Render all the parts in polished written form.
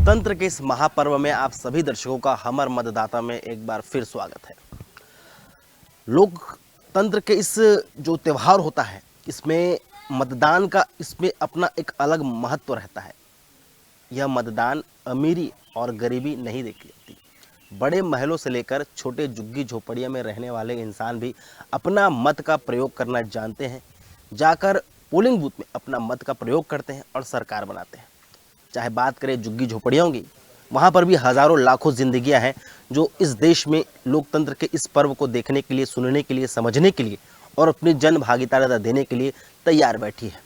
लोकतंत्र के इस महापर्व में आप सभी दर्शकों का हमर मतदाता में एक बार फिर स्वागत है। लोकतंत्र के इस जो त्यौहार होता है, इसमें मतदान का इसमें अपना एक अलग महत्व रहता है। यह मतदान अमीरी और गरीबी नहीं देखी जाती। बड़े महलों से लेकर छोटे झुग्गी झोपड़ियों में रहने वाले इंसान भी अपना मत का प्रयोग करना जानते हैं। जाकर पोलिंग बूथ में अपना मत का प्रयोग करते हैं और सरकार बनाते हैं। चाहे बात करें झुग्गी झोपड़ियों की, वहाँ पर भी हज़ारों लाखों जिंदगियाँ हैं जो इस देश में लोकतंत्र के इस पर्व को देखने के लिए, सुनने के लिए, समझने के लिए और अपनी जन भागीदारी देने के लिए तैयार बैठी है।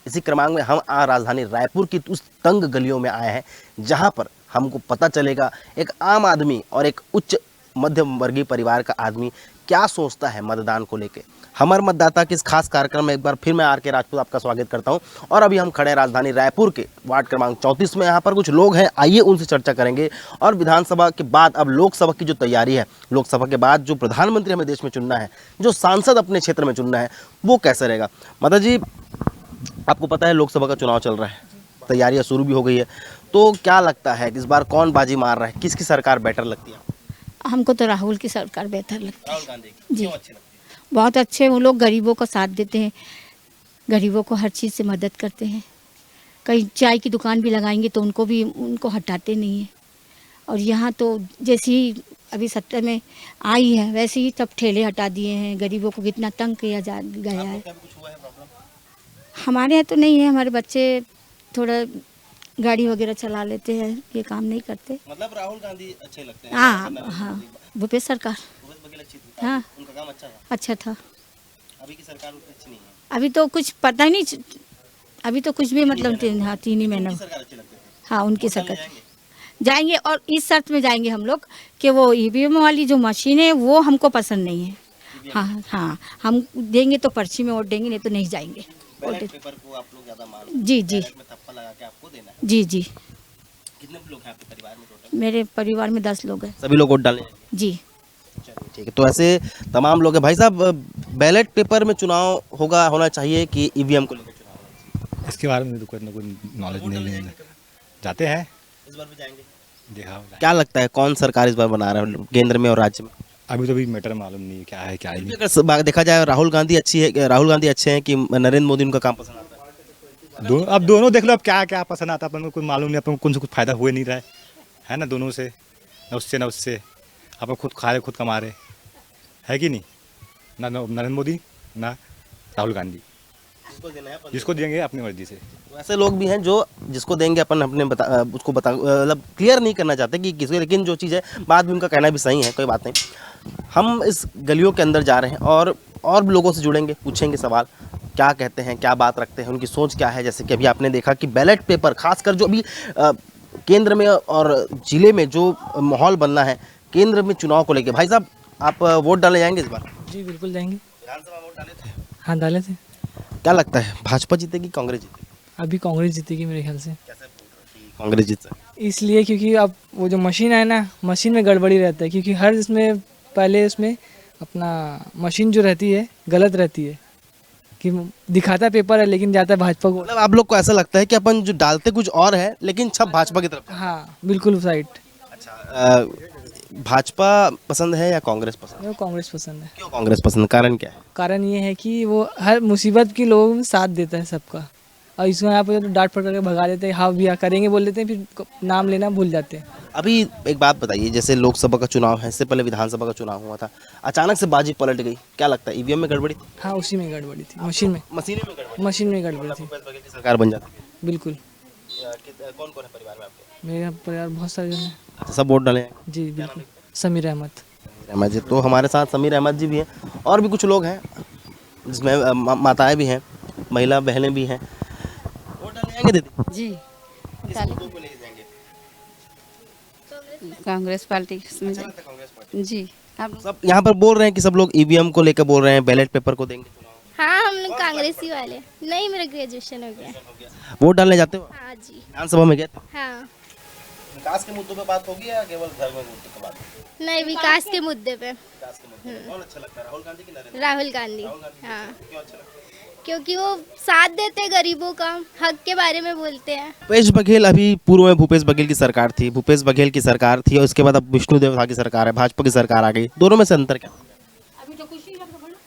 इसी क्रमांक में हम राजधानी रायपुर की उस तंग गलियों में आए हैं जहाँ पर हमको पता चलेगा एक आम आदमी और एक उच्च मध्यम वर्गीय परिवार का आदमी क्या सोचता है मतदान को लेकर। हमर मतदाता के इस खास कार्यक्रम में एक बार फिर मैं आर के राजपूत आपका स्वागत करता हूं। और अभी हम खड़े हैं राजधानी रायपुर के वार्ड क्रमांक 34 में। यहाँ पर कुछ लोग हैं, आइए उनसे चर्चा करेंगे। और विधानसभा के बाद अब लोकसभा की जो तैयारी है, लोकसभा के बाद जो प्रधानमंत्री हमें देश में चुनना है, जो सांसद अपने क्षेत्र में चुनना है, वो कैसे रहेगा। माता जी, आपको पता है लोकसभा का चुनाव चल रहा है, तैयारियाँ शुरू भी हो गई है, तो क्या लगता है इस बार कौन बाजी मार रहा है, किसकी सरकार बेटर लगती है? हमको तो राहुल की सरकार बेहतर लगती है। राहुल गांधी जी, क्यों अच्छी लगती है? बहुत अच्छे वो लोग गरीबों का साथ देते हैं, गरीबों को हर चीज़ से मदद करते हैं। कहीं चाय की दुकान भी लगाएंगे तो उनको हटाते नहीं हैं। और यहाँ तो जैसे ही अभी सत्ता में आई है वैसे ही सब ठेले हटा दिए हैं। गरीबों को कितना तंग किया जा गया है। कुछ हुआ है प्रॉब्लम? हमारे यहाँ तो नहीं है, हमारे बच्चे थोड़ा गाड़ी वगैरह चला लेते हैं, ये काम नहीं करते। मतलब राहुल गांधी अच्छे लगते हैं? हाँ हाँ, भूपेश सरकार, भूपेश बघेल अच्छी थी? हाँ उनका काम अच्छा था? अच्छा था। अभी की सरकार उतनी अच्छी नहीं है। अभी तो कुछ पता ही नहीं, अभी तो कुछ भी मतलब 3 ही महीना। उनकी सरकार अच्छी लगती थी? हाँ, उनकी वोट डालने सरकार जाएंगे। और इस शर्त में जाएंगे हम लोग कि वो ईवीएम वाली जो मशीन है वो हमको पसंद नहीं है। हाँ हाँ, हम देंगे तो पर्ची में वोट देंगे, नहीं तो नहीं जाएंगे। बैलेट पेपर को आप लोग ज्यादा मान रहे हैं? जी जी बैलेट में थप्पा लगा के आपको देना है? जी जी। कितने लोग हैं आपके परिवार में टोटल? मेरे परिवार में 10 लोग हैं। सभी लोग वोट डालने जाएंगे? जी चलिए ठीक है। तो ऐसे तमाम लोग हैं। भाई साहब, बैलेट पेपर में चुनाव होना चाहिए कि ईवीएम को लेकर चुनाव होना चाहिए? इसके बारे में तो कोई नॉलेज नहीं है। जाते हैं, इस बार भी जाएंगे? देखा होगा। क्या लगता है कौन सरकार इस बार बना रहा है केंद्र में और राज्य में? अभी तो भी मैटर मालूम नहीं है क्या है क्या नहीं। अगर देखा जाए राहुल गांधी अच्छे हैं कि नरेंद्र मोदी उनका काम पसंद आता है? अब दोनों देख लो, अब क्या क्या पसंद आता है अपन को कोई मालूम नहीं। अपन को कुछ फायदा हुए नहीं रहा है ना दोनों से, न उससे न उससे। अपन खुद खा रहे खुद कमा रहे, है कि नहीं? ना नरेंद्र मोदी ना राहुल गांधी। जिसको देंगे अपनी मर्जी से। तो ऐसे लोग भी हैं जो जिसको देंगे अपन अपने उसको मतलब क्लियर नहीं करना चाहते कि किसको, लेकिन जो चीज़ है बात भी उनका कहना भी सही है, कोई बात नहीं। हम इस गलियों के अंदर जा रहे हैं और भी लोगों से जुड़ेंगे, पूछेंगे सवाल, क्या कहते हैं, क्या बात रखते हैं, उनकी सोच क्या है। जैसे कि अभी आपने देखा कि बैलेट पेपर, खासकर जो अभी केंद्र में और जिले में जो माहौल बनना है केंद्र में चुनाव को लेकर। भाई साहब, आप वोट डालने जाएंगे इस बार? जी बिल्कुल जाएंगे। विधानसभा वोट डाले थे? हाँ डाले थे। क्या लगता है भाजपा जीतेगी कांग्रेस जीतेगी? अभी कांग्रेस जीतेगी मेरे ख्याल से। कैसे कांग्रेस जीत सकती? इसलिए क्योंकि अब वो जो मशीन है ना, मशीन में गड़बड़ी रहता है। क्योंकि हर इसमें पहले इसमें अपना मशीन जो रहती है गलत रहती है कि दिखाता पेपर है लेकिन जाता है भाजपा को। मतलब आप लोग को ऐसा लगता है कि अपन जो डालते कुछ और है लेकिन छप भाजपा की तरफ? हाँ बिल्कुल साइड। अच्छा, भाजपा पसंद है या कांग्रेस पसंद है? मेरे को कांग्रेस पसंद है। क्यों कांग्रेस पसंद, कारण क्या है? कारण ये है कि वो हर मुसीबत के लोगों में साथ देता है सबका। और इसमें यहाँ पर डांट फट करके भगा देते हैं, हाँ भैया करेंगे बोल देते हैं, फिर नाम लेना भूल जाते हैं। अभी एक बात बताइए, जैसे लोकसभा का चुनाव है, इससे पहले विधानसभा का चुनाव हुआ था, अचानक से बाजी पलट गई, क्या लगता है ईवीएम में गड़बड़ी थी? हाँ उसी में गड़बड़ी थी, मशीन में मशीन में गड़बड़ी थी। भूपेश बघेल की सरकार बन जाती? बिल्कुल। कौन कौन है परिवार में आपके? मेरे परिवार बहुत सारे जन हैं। अच्छा, सब वोट डाले? जी बिल्कुल। समीर अहमद। अहमद जी, तो हमारे साथ समीर अहमद जी भी हैं और भी कुछ लोग हैं जिसमें माताएं भी हैं, महिला बहनें भी हैं। वोट डालने जाएंगे दीदी? जी किस मुद्दों को लेके जाएंगे? कांग्रेस पार्टी में अच्छा लगता है कांग्रेस पार्टी? जी। आप सब यहाँ पर बोल रहे हैं कि सब लोग ईवीएम को लेकर बोल रहे हैं, बैलेट पेपर को देंगे चुनाव। हाँ हम लोग कांग्रेसी वाले। नहीं मेरा ग्रेजुएशन हो गया। वोट डालने जाते हो? हाँ जी। विधानसभा में गए थे? हाँ। विकास के मुद्दों पे बात होगी या केवल धर्म मुद्दों पे बात? नहीं विकास के मुद्दे पे। विकास के मुद्दे पे कौन अच्छा लगता है, राहुल गांधी की नरेंद्र? राहुल गांधी। राहुल गांधी हाँ क्यों अच्छा लगता है? क्योंकि वो साथ देते हैं गरीबों का, हक के बारे में बोलते हैं। भूपेश बघेल, अभी पूर्व में भूपेश बघेल की सरकार थी, भूपेश बघेल की सरकार थी और उसके बाद अब विष्णुदेव साय की सरकार है, भाजपा की सरकार आ गई, दोनों में से अंतर क्या?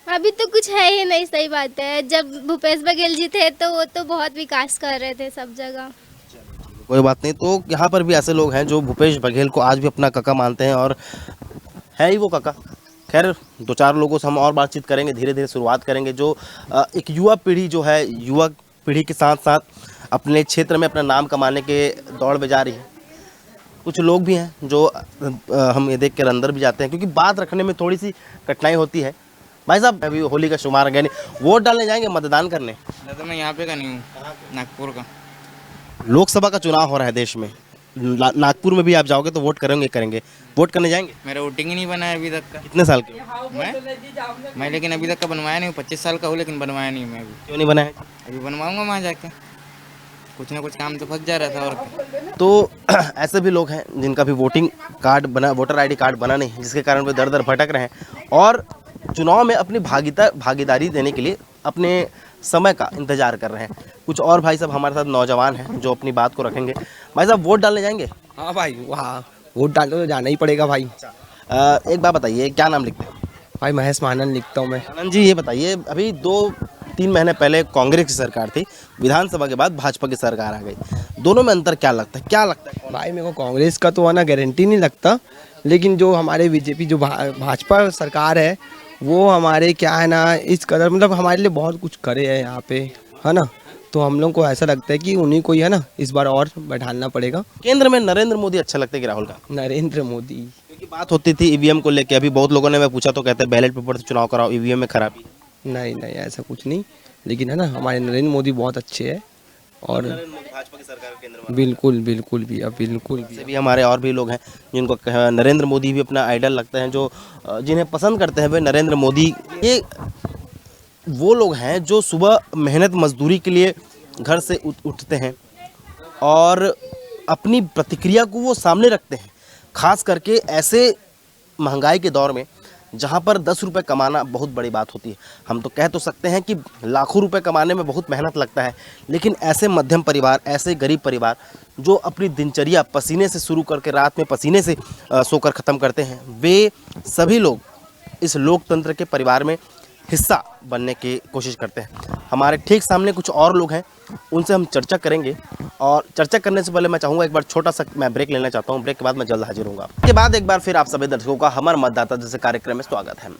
अभी तो कुछ है ही नहीं, सही बात है। जब भूपेश बघेल जी थे तो वो तो बहुत विकास कर रहे थे सब जगह। कोई बात नहीं। तो यहाँ पर भी ऐसे लोग हैं जो भूपेश बघेल को आज भी अपना काका मानते हैं और है ही वो काका। खैर, दो चार लोगों से हम और बातचीत करेंगे, धीरे धीरे शुरुआत करेंगे। जो एक युवा पीढ़ी जो है, युवा पीढ़ी के साथ साथ अपने क्षेत्र में अपना नाम कमाने के दौड़ में जा रही है। कुछ लोग भी हैं जो हम ये देख कर अंदर भी जाते हैं, क्योंकि बात रखने में थोड़ी सी कठिनाई होती है। भाई साहब, अभी होली का शुमार है, वोट डालने जाएंगे, मतदान करने? तो मैं यहाँ पे का नहीं हूँ, नागपुर का। लोकसभा का चुनाव हो रहा है देश में, नागपुर में भी आप जाओगे तो वोट करेंगे, वोट करने जाएंगे? मेरा वोटिंग ही नहीं बना है अभी तक का। कितने साल के? मैं लेकिन अभी तक का बनवाया नहीं हूँ, 25 साल का हूँ लेकिन बनवाया नहीं मैं अभी। क्यों नहीं बनाया? अभी बनवाऊंगा वहाँ जाके, कुछ ना कुछ काम तो फंस जा रहा था। और क्या। तो ऐसे भी लोग हैं जिनका भी वोटिंग कार्ड बना, वोटर आईडी कार्ड बना नहीं, जिसके कारण वे दर दर भटक रहे हैं और चुनाव में अपनी भागीदारी देने के लिए अपने समय का इंतजार कर रहे हैं। कुछ और भाई साहब हमारे साथ नौजवान हैं जो अपनी बात को रखेंगे। भाई साहब, वोट डालने जाएंगे? हाँ भाई, वहाँ वोट डालने तो जाना ही पड़ेगा भाई। एक बात बताइए, क्या नाम लिखते हैं? भाई महेश महानन लिखता हूँ मैं। आनंद जी, ये बताइए, अभी 2-3 महीने पहले कांग्रेस की सरकार थी, विधानसभा के बाद भाजपा की सरकार आ गई, दोनों में अंतर क्या लगता है? क्या लगता है? भाई मेरे को कांग्रेस का तो आना गारंटी नहीं लगता, लेकिन जो हमारे बीजेपी जो भाजपा सरकार है वो हमारे क्या है ना, इस कदर मतलब हमारे लिए बहुत कुछ करे है यहाँ पे, है ना। तो हम लोग को ऐसा लगता है कि उन्हीं को ही है ना इस बार और बैठाना पड़ेगा। केंद्र में नरेंद्र मोदी अच्छा लगता है कि राहुल गांधी? नरेंद्र मोदी। क्योंकि बात होती थी ईवीएम को लेके, अभी बहुत लोगों ने मैं पूछा तो कहते हैं बैलेट पेपर से चुनाव कराओ, ईवीएम में खराबी। नहीं नहीं, ऐसा कुछ नहीं, लेकिन है ना हमारे नरेंद्र मोदी बहुत अच्छे हैं और भाजपा की सरकार केंद्र में बिल्कुल बिल्कुल भी, अब बिल्कुल भी। से भी हमारे और भी लोग हैं जिनको नरेंद्र मोदी भी अपना आइडल लगते हैं, जो जिन्हें पसंद करते हैं वे नरेंद्र मोदी। ये वो लोग हैं जो सुबह मेहनत मजदूरी के लिए घर से उठते हैं और अपनी प्रतिक्रिया को वो सामने रखते हैं, खास करके ऐसे महंगाई के दौर में जहाँ पर 10 रुपये कमाना बहुत बड़ी बात होती है। हम तो कह तो सकते हैं कि लाखों रुपए कमाने में बहुत मेहनत लगता है, लेकिन ऐसे मध्यम परिवार, ऐसे गरीब परिवार जो अपनी दिनचर्या पसीने से शुरू करके रात में पसीने से सोकर ख़त्म करते हैं, वे सभी लोग इस लोकतंत्र के परिवार में हिस्सा बनने की कोशिश करते हैं। हमारे ठीक सामने कुछ और लोग हैं, उनसे हम चर्चा करेंगे और चर्चा करने से पहले मैं चाहूँगा एक बार छोटा सा मैं ब्रेक लेना चाहता हूँ। ब्रेक के बाद मैं जल्द हाजिर होऊंगा। इसके बाद एक बार फिर आप सभी दर्शकों का हमारे मतदाता जैसे कार्यक्रम में स्वागत है।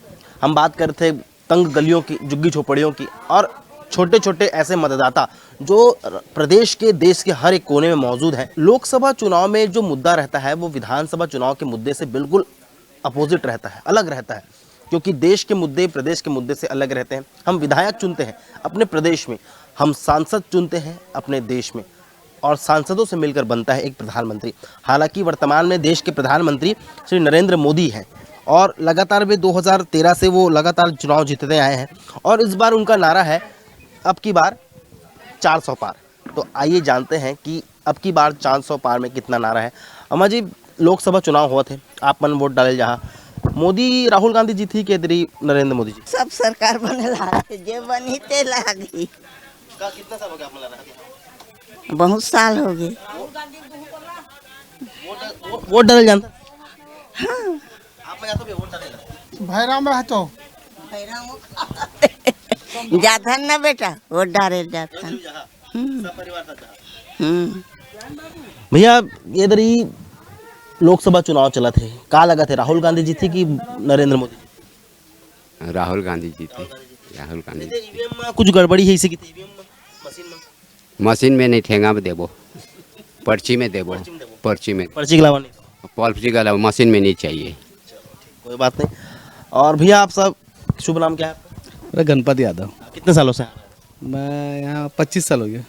हम बात कर रहे थे तंग गलियों की, झुग्गी झोपड़ियों की और छोटे छोटे ऐसे मतदाता जो प्रदेश के, देश के हर एक कोने में मौजूद हैं। लोकसभा चुनाव में जो मुद्दा रहता है वो विधानसभा चुनाव के मुद्दे से बिल्कुल अपोजिट रहता है, अलग रहता है, क्योंकि देश के मुद्दे प्रदेश के मुद्दे से अलग रहते हैं। हम विधायक चुनते हैं अपने प्रदेश में, हम सांसद चुनते हैं अपने देश में और सांसदों से मिलकर बनता है एक प्रधानमंत्री। हालांकि वर्तमान में देश के प्रधानमंत्री श्री नरेंद्र मोदी हैं और लगातार वे 2013 से वो लगातार चुनाव जीतते आए हैं और इस बार उनका नारा है अब की बार 400 पार। तो आइए जानते हैं कि अब की बार 400 पार में कितना नारा है। अम्मा जी, लोकसभा चुनाव हुआ थे, आप मन वोट डाले जहाँ, मोदी राहुल गांधी जी थी कि नरेंद्र मोदी जी? सब सरकार बनेला जे बनी ते लागी। कितना साल हो गया आपने लगा दिया? बहुत साल हो गए। वोट डाले जानता? हाँ। आप मैं जाता भी वोट डाले भैरव में तो जाता ना बेटा, वोट डाले जाता। भैया, ये इधर ही लोकसभा चुनाव चला थे, का लगा थे राहुल गांधी जी थी कि नरेंद्र मोदी जी? राहुल गांधी जी थे। राहुल गांधी ईवीएम में कुछ गड़बड़ी है इसी की थी? ईवीएम मशीन में नहीं, ठेंगा में देबो, पर्ची में देबो, पर्ची में, पर्ची के अलावा नहीं, पर्ची के अलावा मशीन में नहीं चाहिए। कोई बात नहीं। और भैया, आप सब शुभ नाम क्या है? मेरा गणपति यादव। कितने सालों से? मैं यहाँ 25 साल हो गया।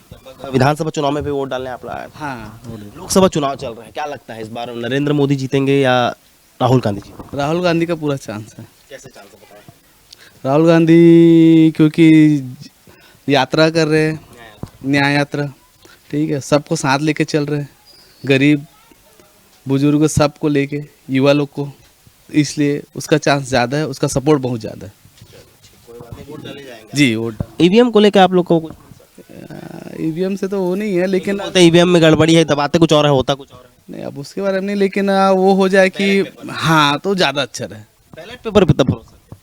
विधानसभा चुनाव में भी वोट डालने आप आए? हाँ। लोकसभा चुनाव चल रहा है, क्या लगता है इस बार नरेंद्र मोदी जीतेंगे या राहुल गांधी जी? राहुल गांधी का पूरा चांस है। कैसे चांस है बताएं? राहुल गांधी क्योंकि यात्रा कर रहे हैं, न्याय यात्रा, ठीक है, सबको साथ लेके चल रहे हैं, गरीब बुजुर्ग सबको लेके, युवा लोग को, इसलिए उसका चांस ज़्यादा है, उसका सपोर्ट बहुत ज़्यादा है। जी वोट ईवीएम को लेकर आप लोग को कुछ ईवीएम से तो वो नहीं है, लेकिन बोलते ईवीएम में गड़बड़ी है, दबाते कुछ और है, होता कुछ और है। नहीं अब उसके बारे में नहीं, लेकिन वो हो जाए कि हाँ तो ज़्यादा अच्छा रहे, बैलेट पेपर पे तब भरोसा,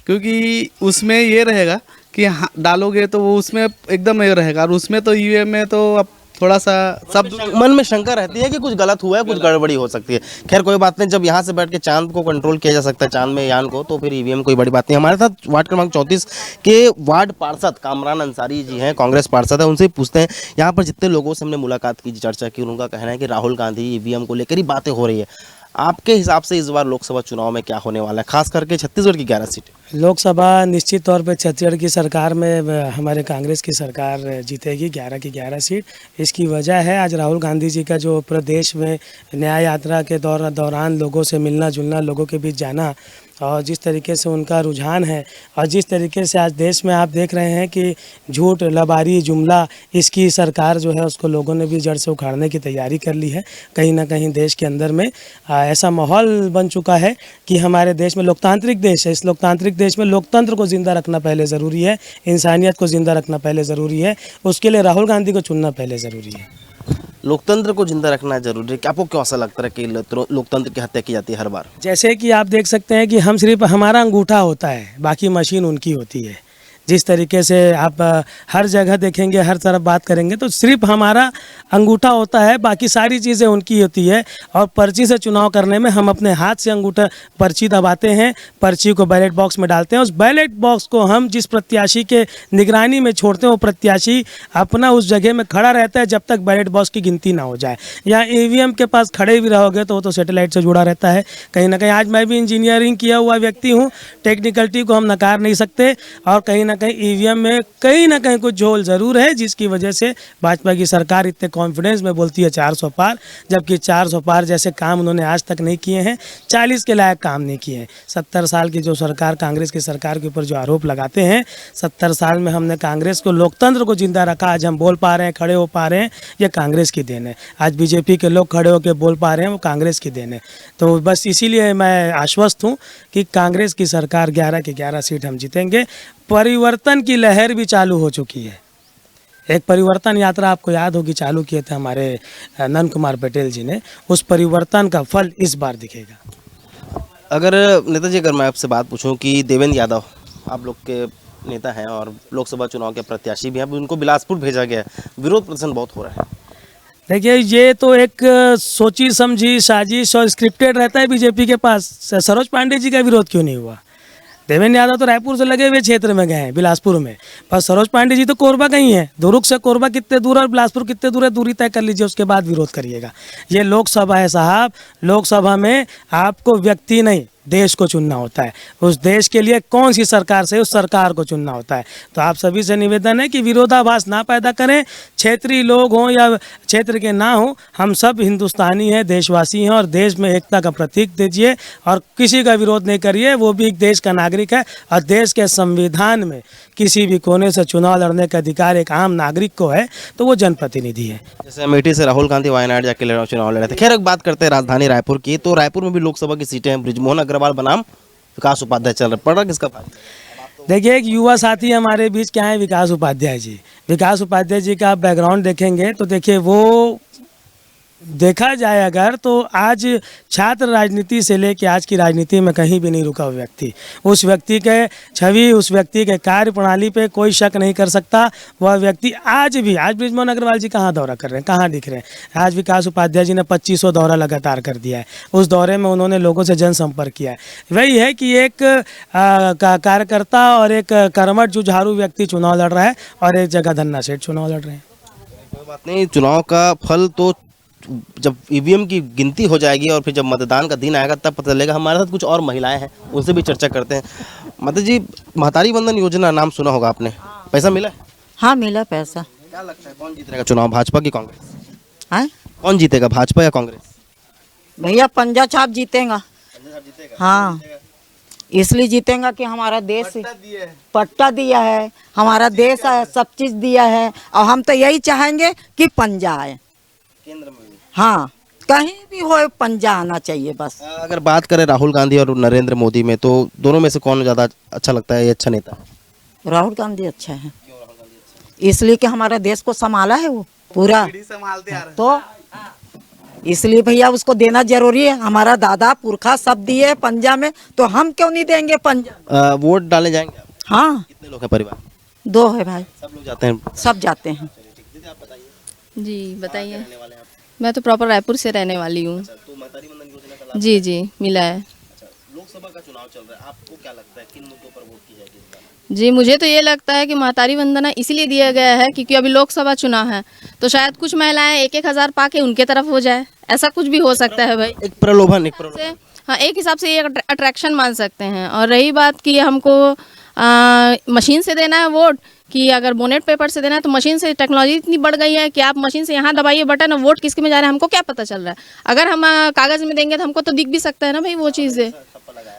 क्योंकि उसमें ये रहेगा कि हाँ डालोगे तो वो उसमें एकदम ये रहेगा, और उसमें तो ईवीएम में तो अब थोड़ा सा सब मन में शंका रहती है कि कुछ गलत हुआ है, कुछ गड़बड़ी हो सकती है। खैर कोई बात नहीं, जब यहाँ से बैठ के चांद को कंट्रोल किया जा सकता है, चांद में यान को, तो फिर ईवीएम कोई बड़ी बात नहीं। हमारे साथ वार्ड क्रमांक 34 के वार्ड पार्षद कामरान अंसारी जी हैं, कांग्रेस पार्षद है, उनसे ही पूछते हैं। यहाँ पर जितने लोगों से हमने मुलाकात की, चर्चा की, उनका कहना है कि राहुल गांधी ईवीएम को लेकर ही बातें हो रही है। आपके हिसाब से इस बार लोकसभा चुनाव में क्या होने वाला है, खास करके छत्तीसगढ़ की 11 सीटें? लोकसभा निश्चित तौर पे छत्तीसगढ़ की सरकार में हमारे कांग्रेस की सरकार जीतेगी 11 की 11 सीट। इसकी वजह है आज राहुल गांधी जी का जो प्रदेश में न्याय यात्रा के दौरान लोगों से मिलना जुलना, लोगों के बीच जाना, और जिस तरीके से उनका रुझान है, और जिस तरीके से आज देश में आप देख रहे हैं कि झूठ लबारी जुमला, इसकी सरकार जो है उसको लोगों ने भी जड़ से उखाड़ने की तैयारी कर ली है। कहीं ना कहीं देश के अंदर में ऐसा माहौल बन चुका है कि हमारे देश में लोकतांत्रिक देश है, इस लोकतांत्रिक देश में लोकतंत्र को ज़िंदा रखना पहले ज़रूरी है, इंसानियत को ज़िंदा रखना पहले ज़रूरी है, उसके लिए राहुल गांधी को चुनना पहले ज़रूरी है। लोकतंत्र को जिंदा रखना जरूरी है। क्या आपको क्यों ऐसा लगता है कि लोकतंत्र की हत्या की जाती है हर बार? जैसे कि आप देख सकते हैं कि हम सिर्फ हमारा अंगूठा होता है, बाकी मशीन उनकी होती है। जिस तरीके से आप हर जगह देखेंगे, हर तरफ बात करेंगे तो सिर्फ हमारा अंगूठा होता है, बाकी सारी चीज़ें उनकी होती है। और पर्ची से चुनाव करने में हम अपने हाथ से अंगूठा पर्ची दबाते हैं, पर्ची को बैलेट बॉक्स में डालते हैं, उस बैलेट बॉक्स को हम जिस प्रत्याशी के निगरानी में छोड़ते हैं वो प्रत्याशी अपना उस जगह में खड़ा रहता है जब तक बैलेट बॉक्स की गिनती ना हो जाए। या ईवीएम के पास खड़े भी रहोगे तो वो तो सैटेलाइट से जुड़ा रहता है कहीं ना कहीं। आज मैं भी इंजीनियरिंग किया हुआ व्यक्ति हूँ, टेक्निकलिटी को हम नकार नहीं सकते, और कहीं ना कहीं ईवीएम में कहीं ना कहीं कुछ झोल ज़रूर है, जिसकी वजह से भाजपा की सरकार इतने कॉन्फिडेंस में बोलती है 400 पार, जबकि 400 पार जैसे काम उन्होंने आज तक नहीं किए हैं, 40 के लायक काम नहीं किए हैं। 70 साल की जो सरकार, कांग्रेस की सरकार के ऊपर जो आरोप लगाते हैं, 70 साल में हमने कांग्रेस को, लोकतंत्र को जिंदा रखा। आज हम बोल पा रहे हैं, खड़े हो पा रहे हैं, ये कांग्रेस की देन है। आज बीजेपी के लोग खड़े होकर बोल पा रहे हैं, वो कांग्रेस की देन है। तो बस इसीलिए मैं आश्वस्त हूँ कि कांग्रेस की सरकार 11 की 11 सीट हम जीतेंगे। परिवर्तन की लहर भी चालू हो चुकी है। एक परिवर्तन यात्रा आपको याद होगी चालू किए थे हमारे नंद कुमार पटेल जी ने, उस परिवर्तन का फल इस बार दिखेगा। अगर नेताजी, अगर मैं आपसे बात पूछूं कि देवेंद्र यादव आप लोग के नेता हैं और लोकसभा चुनाव के प्रत्याशी भी हैं, उनको बिलासपुर भेजा गया है, विरोध प्रदर्शन बहुत हो रहा है। देखिए, ये तो एक सोची समझी साजिश और स्क्रिप्टेड रहता है बीजेपी के पास। सरोज पांडे जी का विरोध क्यों नहीं हुआ? देवेंद्र यादव तो रायपुर से लगे हुए क्षेत्र में गए हैं, बिलासपुर में, पर सरोज पांडे जी तो कोरबा गई हैं। दुर्ग से कोरबा कितने दूर और बिलासपुर कितने दूर है, दूरी तय कर लीजिए, उसके बाद विरोध करिएगा। ये लोकसभा है साहब, लोकसभा में आपको व्यक्ति नहीं देश को चुनना होता है। उस देश के लिए कौन सी सरकार से, उस सरकार को चुनना होता है। तो आप सभी से निवेदन है कि विरोधाभास ना पैदा करें, क्षेत्रीय लोग हों या क्षेत्र के ना हों, हम सब हिंदुस्तानी हैं, देशवासी हैं, और देश में एकता का प्रतीक दीजिए और किसी का विरोध नहीं करिए। वो भी एक देश का नागरिक है, और देश के संविधान में किसी भी कोने से चुनाव लड़ने का अधिकार एक आम नागरिक को है, तो वो जनप्रतिनिधि है। जैसे अमेठी से राहुल गांधी वायनाड जाके चुनाव लड़े थे। खैर, एक बात करते हैं राजधानी रायपुर की, तो रायपुर में भी लोकसभा की सीटें हैं। बृजमोहन अग्रवाल बनाम विकास उपाध्याय चल रहा, पड़ रहा किसका फायदा? देखिए, एक युवा साथी हमारे बीच क्या है, विकास उपाध्याय जी। विकास उपाध्याय जी का बैकग्राउंड देखेंगे तो देखिए, वो देखा जाए अगर तो आज छात्र राजनीति से लेके आज की राजनीति में कहीं भी नहीं रुका हुआ व्यक्ति। उस व्यक्ति के छवि, उस व्यक्ति के कार्य प्रणाली पे कोई शक नहीं कर सकता। वह व्यक्ति आज भी, आज बृजमोहन अग्रवाल जी कहाँ दौरा कर रहे हैं, कहाँ दिख रहे हैं? आज विकास उपाध्याय जी ने 2500 दौरा लगातार कर दिया है। उस दौरे में उन्होंने लोगों से जनसंपर्क किया है। वही है कि एक कार्यकर्ता और एक कर्मठ जुझारू व्यक्ति चुनाव लड़ रहा है, और एक जगह धन्ना सेठ चुनाव लड़ रहे हैं। कोई बात नहीं, चुनाव का फल तो जब ईवीएम की गिनती हो जाएगी और फिर जब मतदान का दिन आएगा तब पता चलेगा। हमारे साथ कुछ और महिलाएं हैं, उनसे भी चर्चा करते हैं। माता जी, महतारी वंदन योजना नाम सुना होगा आपने, पैसा मिला है? हाँ, मिला पैसा। क्या लगता है कौन जीतेगा चुनाव, भाजपा की कांग्रेस? हाँ, कौन जीतेगा, भाजपा या कांग्रेस? भैया पंजा छाप जीतेगा। हाँ, इसलिए जीतेगा कि हमारा देश पट्टा दिया है, हमारा देश है, सब चीज दिया है, और हम तो यही चाहेंगे कि पंजा आए केंद्र में। हाँ, कहीं भी हो पंजा आना चाहिए बस। अगर बात करें राहुल गांधी और नरेंद्र मोदी में, तो दोनों में से कौन ज़्यादा अच्छा लगता है, ये अच्छा नेता? राहुल गांधी अच्छा है इसलिए कि हमारा देश को संभाला है वो पूरा तो इसलिए भैया उसको देना जरूरी है। हमारा दादा पुरखा सब दिए है पंजा में, तो हम क्यों नहीं देंगे पंजा। वोट डालने जाएंगे आप? हाँ कितने लोग हैं परिवार? 2 है भाई। सब लोग जाते हैं? सब जाते हैं। जी बताइए। मैं तो प्रॉपर रायपुर से रहने वाली हूँ। तो महतारी वंदन योजना का लाभ? जी जी मिला है। लोकसभा का चुनाव चल रहा है, आपको क्या लगता है किन मुद्दों पर वोट की जाएगी इस बार? जी मुझे तो ये लगता है कि महतारी वंदना इसीलिए दिया गया है क्योंकि अभी लोकसभा चुनाव है, तो शायद कुछ महिलाएं 1-1 हज़ार पाके उनके तरफ हो जाए, ऐसा कुछ भी हो सकता है भाई। एक प्रलोभन से हाँ एक हिसाब से ये अट्रैक्शन मान सकते हैं। और रही बात कि हमको मशीन से देना है वोट कि अगर बोनेट पेपर से देना है, तो मशीन से टेक्नोलॉजी इतनी बढ़ गई है कि आप मशीन से यहाँ दबाइए बटन और वोट किसके में जा रहा है हमको क्या पता चल रहा है। अगर हम कागज में देंगे तो हमको तो दिख भी सकता है ना भाई वो चीज़ें।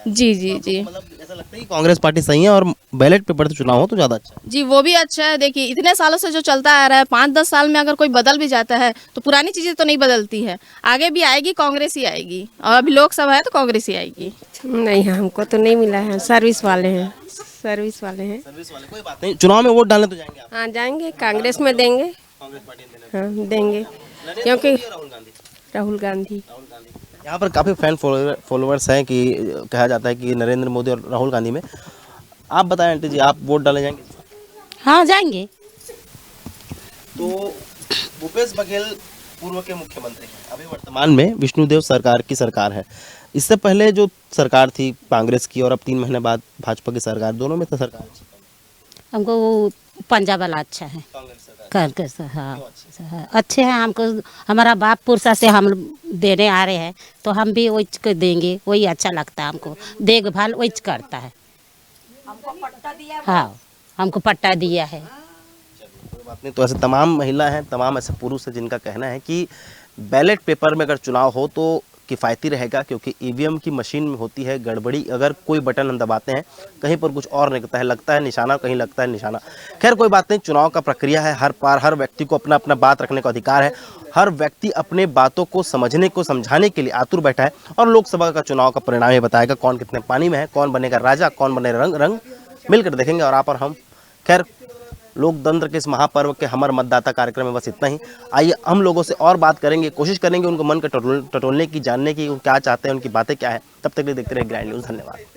जी जी जी मतलब ऐसा लगता है कि कांग्रेस पार्टी सही है और बैलेट पेपर से चुनाव हो तो ज़्यादा अच्छा है। जी वो भी अच्छा है। देखिए इतने सालों से जो चलता आ रहा है, 5-10 साल में अगर कोई बदल भी जाता है तो पुरानी चीज़ें तो नहीं बदलती है, आगे भी आएगी कांग्रेस ही आएगी। और अभी लोकसभा है तो कांग्रेस ही आएगी। नहीं हमको तो नहीं मिला है, सर्विस वाले हैं। सर्विस वाले हैं। सर्विस वाले कोई बात नहीं, चुनाव में वोट डालने तो जाएंगे आप? हाँ जाएंगे, कांग्रेस में देंगे। कांग्रेस पार्टी में देना? हाँ देंगे क्योंकि राहुल गांधी। राहुल गांधी यहाँ पर काफ़ी फैन फॉलोअर्स हैं कि कहा जाता है कि नरेंद्र मोदी और राहुल गांधी में। आप बताएं आंटी जी, आप वोट डालने जाएंगे? हाँ जाएंगे। तो भूपेश बघेल पूर्व के मुख्यमंत्री हैं, अभी वर्तमान में विष्णुदेव सरकार की सरकार है। इससे पहले जो सरकार थी कांग्रेस की और अब 3 महीने बाद भाजपा की सरकार, दोनों में तो सरकार अच्छी है। हमको वो पंजाब वाला अच्छा है। कांग्रेस हाँ अच्छे हैं हमको। हमारा बाप पुरसा से हम देने आ रहे हैं तो हम भी वही को देंगे, वही अच्छा लगता है हमको। देखभाल वही करता है। हमको पट्टा दिया। हाँ हमको पट्टा दिया है। कोई बात नहीं। तो ऐसे तमाम महिला हैं, तमाम ऐसे पुरुष हैं जिनका कहना है कि बैलेट पेपर में अगर चुनाव हो तो किफ़ायती रहेगा, क्योंकि ईवीएम की मशीन में होती है गड़बड़ी। अगर कोई बटन हम दबाते हैं कहीं पर कुछ और निकलता है, लगता है निशाना, कहीं लगता है निशाना। खैर कोई बात नहीं, चुनाव का प्रक्रिया है, हर व्यक्ति को अपना अपना बात रखने का अधिकार है। हर व्यक्ति अपने बातों को समझने को समझाने के लिए आतुर बैठा है और लोकसभा का चुनाव का परिणाम ये बताएगा कौन कितने पानी में है, कौन बनेगा राजा, कौन बनेगा रंग मिलकर देखेंगे। और आप और हम खैर लोकतंत्र के इस महापर्व के हमर मतदाता कार्यक्रम में बस इतना ही। आइए हम लोगों से और बात करेंगे, कोशिश करेंगे उनको मन को टटोलने की, जानने की वो क्या चाहते हैं, उनकी बातें क्या है। तब तक के लिए देखते रहिए ग्रैंड न्यूज़। धन्यवाद।